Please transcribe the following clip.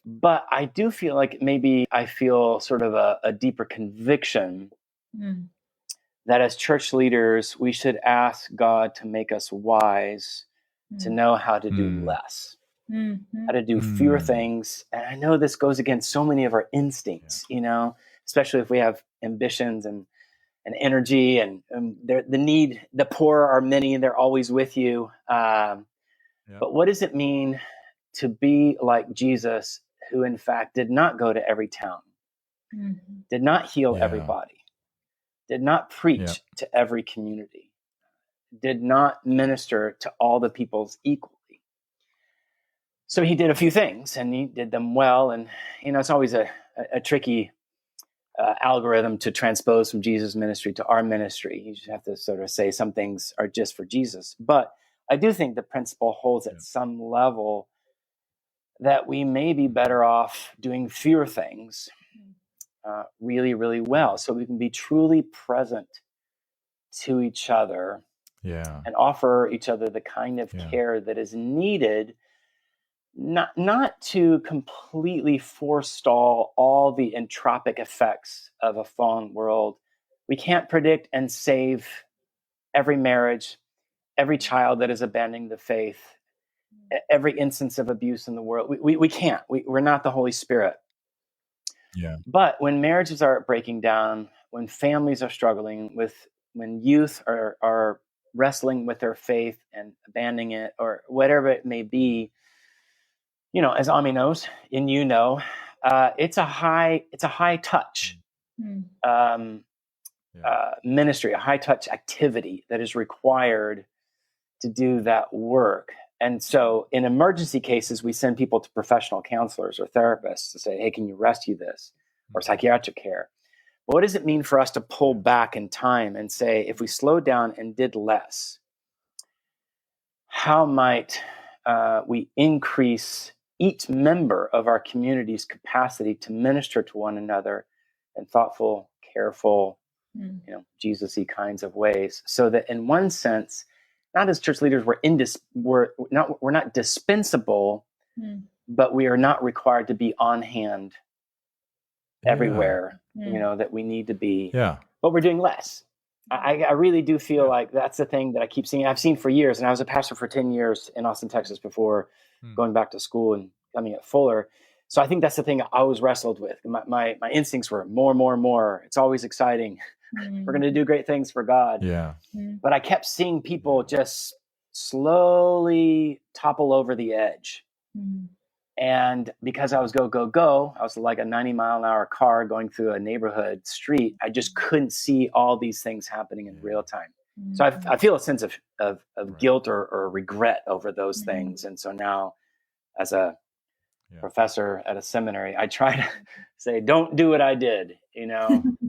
But I do feel like maybe I feel sort of a deeper conviction Mm. that as church leaders, we should ask God to make us wise to know how to do Mm. less, Mm-hmm. how to do fewer things. And I know this goes against so many of our instincts, especially if we have ambitions and energy and the poor are many and they're always with you. But what does it mean to be like Jesus, who in fact did not go to every town, Mm-hmm. did not heal Yeah. everybody, did not preach to every community, did not minister to all the peoples equally. So he did a few things and he did them well. And, it's always a tricky algorithm to transpose from Jesus' ministry to our ministry. You just have to sort of say some things are just for Jesus. But I do think the principle holds at some level that we may be better off doing fewer things really, really well, so we can be truly present to each other and offer each other the kind of care that is needed, not to completely forestall all the entropic effects of a fallen world. We can't predict and save every marriage, every child that is abandoning the faith, every instance of abuse in the world. We can't. We're not the Holy Spirit. Yeah. But when marriages are breaking down, when families are struggling, when youth are wrestling with their faith and abandoning it, or whatever it may be, as Ahmi knows, and it's a high touch ministry, a high touch activity that is required to do that work. And so in emergency cases, we send people to professional counselors or therapists to say, hey, can you rescue this? Or psychiatric care. But what does it mean for us to pull back in time and say, if we slowed down and did less, how might we increase each member of our community's capacity to minister to one another in thoughtful, careful, Jesus-y kinds of ways, so that in one sense, not as church leaders, we're not dispensable, but we are not required to be on hand everywhere, that we need to be. Yeah. But we're doing less. I really do feel like that's the thing that I keep seeing. I've seen for years, and I was a pastor for 10 years in Austin, Texas, before going back to school and coming at Fuller. So I think that's the thing I always wrestled with. My instincts were more, more, more. It's always exciting. We're going to do great things for God. Yeah. But I kept seeing people just slowly topple over the edge. And because I was go, I was like a 90-mile-an-hour car going through a neighborhood street. I just couldn't see all these things happening in real time. So I feel a sense of guilt or regret over those things. And so now, as a professor at a seminary, I try to say, don't do what I did,